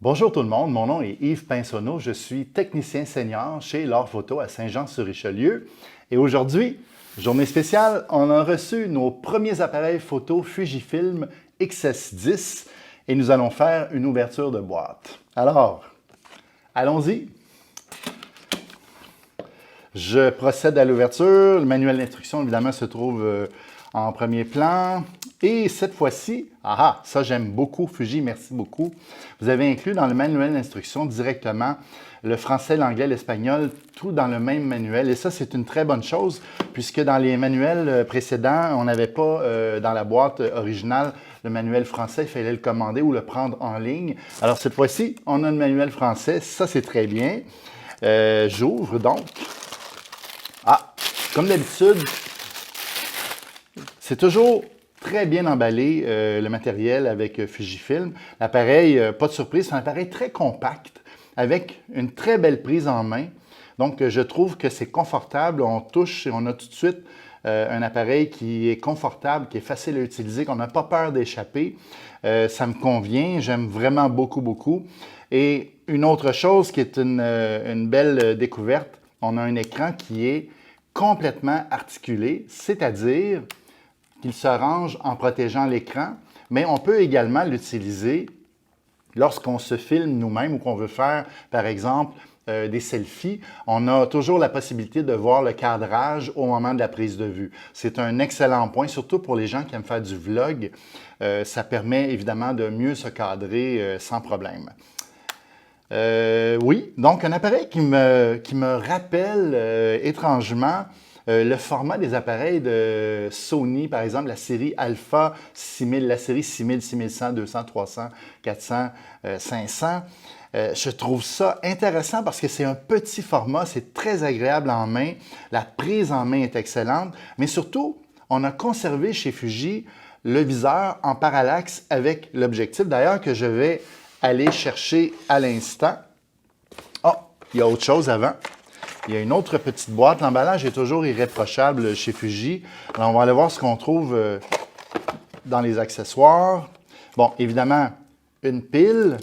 Bonjour tout le monde, mon nom est Yves Pinsonneau, je suis technicien senior chez L'Or Photo à Saint-Jean-sur-Richelieu. Et aujourd'hui, journée spéciale, on a reçu nos premiers appareils photo Fujifilm XS10 et nous allons faire une ouverture de boîte. Alors, allons-y. Je procède à l'ouverture. Le manuel d'instruction, évidemment, se trouve en premier plan. Et cette fois-ci, ça j'aime beaucoup, Fuji, merci beaucoup. Vous avez inclus dans le manuel d'instruction directement le français, l'anglais, l'espagnol, tout dans le même manuel. Et ça, c'est une très bonne chose, puisque dans les manuels précédents, on n'avait pas dans la boîte originale le manuel français, il fallait le commander ou le prendre en ligne. Alors cette fois-ci, on a le manuel français, ça c'est très bien. J'ouvre donc. Comme d'habitude, c'est toujours très bien emballé le matériel avec Fujifilm. L'appareil, pas de surprise, c'est un appareil très compact avec une très belle prise en main. Donc, je trouve que c'est confortable. On touche et on a tout de suite un appareil qui est confortable, qui est facile à utiliser, qu'on n'a pas peur d'échapper. Ça me convient, j'aime vraiment beaucoup, beaucoup. Et une autre chose qui est une belle découverte, on a un écran qui est complètement articulé, c'est-à-dire qu'il se range en protégeant l'écran, mais on peut également l'utiliser lorsqu'on se filme nous-mêmes ou qu'on veut faire, par exemple, des selfies. On a toujours la possibilité de voir le cadrage au moment de la prise de vue. C'est un excellent point, surtout pour les gens qui aiment faire du vlog. Ça permet évidemment de mieux se cadrer sans problème. Oui, donc un appareil qui me rappelle étrangement le format des appareils de Sony, par exemple la série Alpha 6000, la série 6000, 6100, 200, 300, 400, 500. Je trouve ça intéressant parce que c'est un petit format, c'est très agréable en main, la prise en main est excellente, mais surtout, on a conservé chez Fuji le viseur en parallaxe avec l'objectif, d'ailleurs que je vais aller chercher à l'instant. Oh, il y a autre chose avant. Il y a une autre petite boîte. L'emballage est toujours irréprochable chez Fuji. Alors, on va aller voir ce qu'on trouve dans les accessoires. Bon, évidemment, une pile.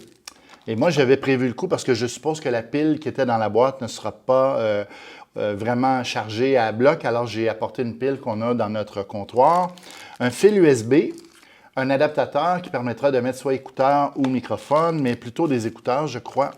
Et moi, j'avais prévu le coup parce que je suppose que la pile qui était dans la boîte ne sera pas vraiment chargée à bloc. Alors, j'ai apporté une pile qu'on a dans notre comptoir. Un fil USB. Un adaptateur qui permettra de mettre soit écouteurs ou microphone, mais plutôt des écouteurs, je crois.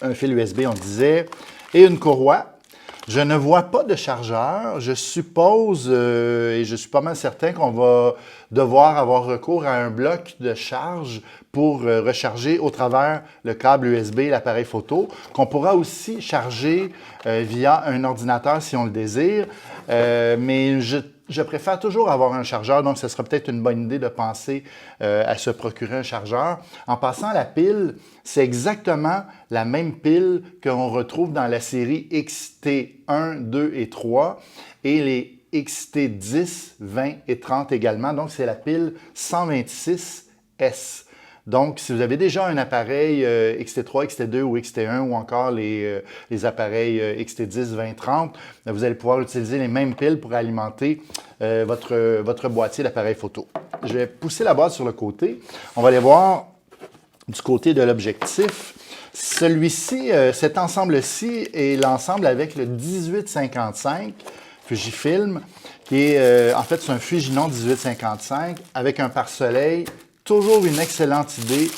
Un fil USB, on disait. Et une courroie. Je ne vois pas de chargeur. Je suppose, et je suis pas mal certain qu'on va devoir avoir recours à un bloc de charge pour recharger au travers le câble USB l'appareil photo, qu'on pourra aussi charger via un ordinateur si on le désire. Mais je préfère toujours avoir un chargeur, donc ce sera peut-être une bonne idée de penser à se procurer un chargeur. En passant, la pile, c'est exactement la même pile qu'on retrouve dans la série XT1, 2 et 3 et les XT10, 20 et 30 également. Donc, c'est la pile 126S. Donc, si vous avez déjà un appareil XT3, XT2 ou XT1 ou encore les appareils XT10, 20, 30, vous allez pouvoir utiliser les mêmes piles pour alimenter votre boîtier d'appareil photo. Je vais pousser la boîte sur le côté. On va aller voir du côté de l'objectif. Celui-ci, cet ensemble-ci est l'ensemble avec le 1855 Fujifilm, qui est en fait c'est un Fujinon 1855 avec un pare-soleil. Toujours une excellente idée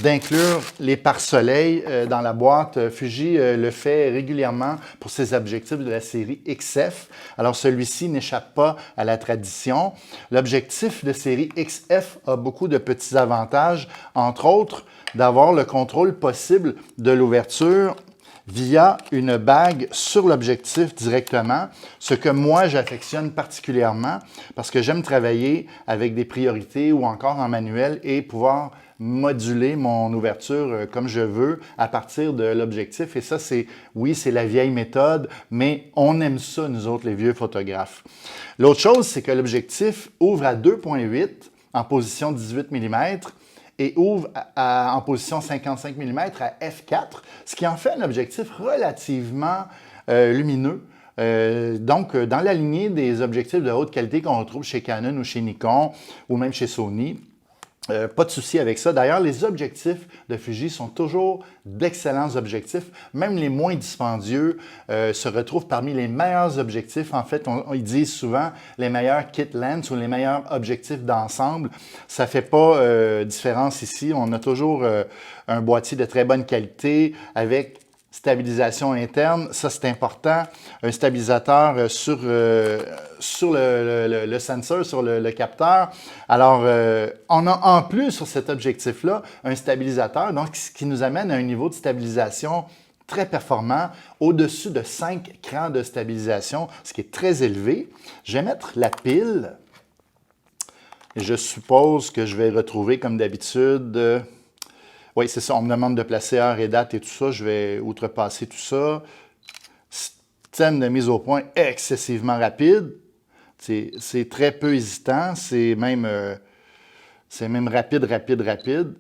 d'inclure les pare-soleil dans la boîte. Fuji le fait régulièrement pour ses objectifs de la série XF. Alors celui-ci n'échappe pas à la tradition. L'objectif de série XF a beaucoup de petits avantages, entre autres d'avoir le contrôle possible de l'ouverture via une bague sur l'objectif directement, ce que moi j'affectionne particulièrement parce que j'aime travailler avec des priorités ou encore en manuel et pouvoir moduler mon ouverture comme je veux à partir de l'objectif. Et ça, oui, c'est la vieille méthode, mais on aime ça, nous autres, les vieux photographes. L'autre chose, c'est que l'objectif ouvre à 2.8 en position 18 mm et ouvre en position 55 mm à f4, ce qui en fait un objectif relativement lumineux. Donc, dans la lignée des objectifs de haute qualité qu'on retrouve chez Canon ou chez Nikon ou même chez Sony, Pas de souci avec ça. D'ailleurs, les objectifs de Fuji sont toujours d'excellents objectifs. Même les moins dispendieux se retrouvent parmi les meilleurs objectifs. En fait, ils disent souvent les meilleurs kit lens ou les meilleurs objectifs d'ensemble. Ça ne fait pas différence ici. On a toujours un boîtier de très bonne qualité avec stabilisation interne, ça c'est important. Un stabilisateur sur le sensor, sur le capteur. Alors, on a en plus sur cet objectif-là un stabilisateur, donc ce qui nous amène à un niveau de stabilisation très performant, au-dessus de 5 crans de stabilisation, ce qui est très élevé. Je vais mettre la pile. Je suppose que je vais retrouver, comme d'habitude, oui, c'est ça, on me demande de placer heure et date et tout ça. Je vais outrepasser tout ça. Système de mise au point excessivement rapide. C'est très peu hésitant. C'est même rapide, rapide, rapide.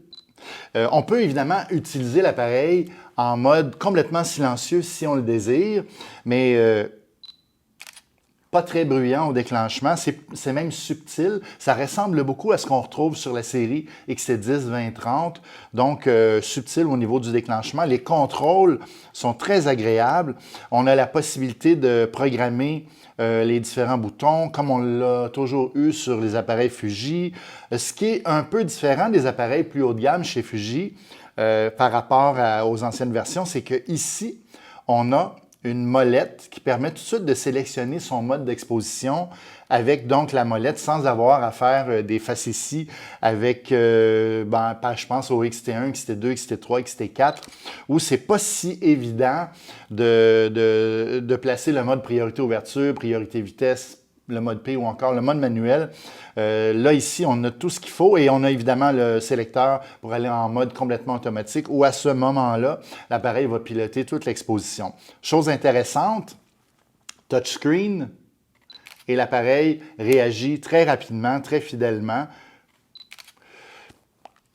On peut évidemment utiliser l'appareil en mode complètement silencieux si on le désire, mais pas très bruyant au déclenchement, c'est même subtil. Ça ressemble beaucoup à ce qu'on retrouve sur la série XT10, 20, 30. Donc, subtil au niveau du déclenchement. Les contrôles sont très agréables. On a la possibilité de programmer les différents boutons, comme on l'a toujours eu sur les appareils Fuji. Ce qui est un peu différent des appareils plus haut de gamme chez Fuji par rapport aux anciennes versions, c'est qu'ici, on a une molette qui permet tout de suite de sélectionner son mode d'exposition avec donc la molette sans avoir à faire des facéties avec, je pense au XT1, XT2, XT3, XT4, où c'est pas si évident de placer le mode priorité ouverture, priorité vitesse, le mode P ou encore le mode manuel. Là, ici, on a tout ce qu'il faut et on a évidemment le sélecteur pour aller en mode complètement automatique où à ce moment-là, l'appareil va piloter toute l'exposition. Chose intéressante, touchscreen et l'appareil réagit très rapidement, très fidèlement.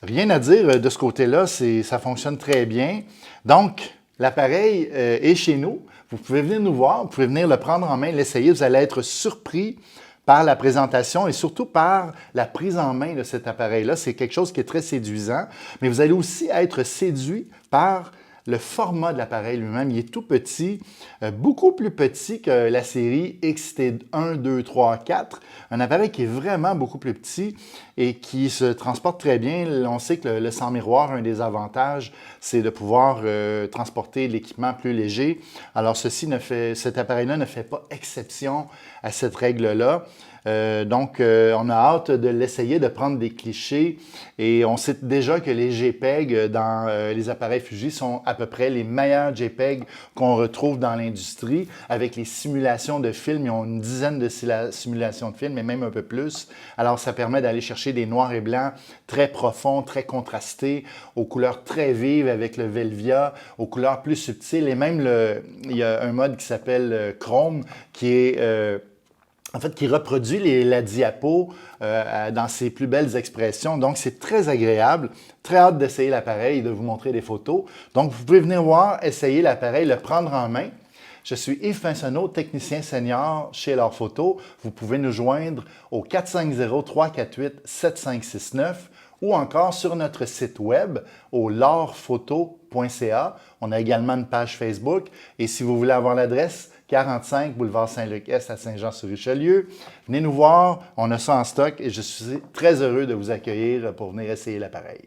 Rien à dire de ce côté-là, ça fonctionne très bien. Donc, l'appareil est chez nous. Vous pouvez venir nous voir, vous pouvez venir le prendre en main, l'essayer. Vous allez être surpris par la présentation et surtout par la prise en main de cet appareil-là. C'est quelque chose qui est très séduisant, mais vous allez aussi être séduit par le format de l'appareil lui-même. Il est tout petit, beaucoup plus petit que la série XT1, 2, 3, 4. Un appareil qui est vraiment beaucoup plus petit et qui se transporte très bien. On sait que le sans miroir, un des avantages, c'est de pouvoir transporter l'équipement plus léger. Alors, cet appareil-là ne fait pas exception à cette règle-là. Donc, on a hâte de l'essayer, de prendre des clichés et on sait déjà que les JPEG dans les appareils Fuji sont à peu près les meilleurs JPEG qu'on retrouve dans l'industrie avec les simulations de films. Ils ont une dizaine de simulations de films, mais même un peu plus. Alors, ça permet d'aller chercher des noirs et blancs très profonds, très contrastés, aux couleurs très vives avec le Velvia, aux couleurs plus subtiles et même il y a un mode qui s'appelle Chrome qui est qui reproduit la diapo dans ses plus belles expressions. Donc, c'est très agréable. Très hâte d'essayer l'appareil et de vous montrer des photos. Donc, vous pouvez venir voir, essayer l'appareil, le prendre en main. Je suis Yves Pinsonneau, technicien senior chez L'Or Photo. Vous pouvez nous joindre au 450-348-7569 ou encore sur notre site web au lorphoto.ca. On a également une page Facebook. Et si vous voulez avoir l'adresse, 45 boulevard Saint-Luc-Est à Saint-Jean-sur-Richelieu. Venez nous voir, on a ça en stock et je suis très heureux de vous accueillir pour venir essayer l'appareil.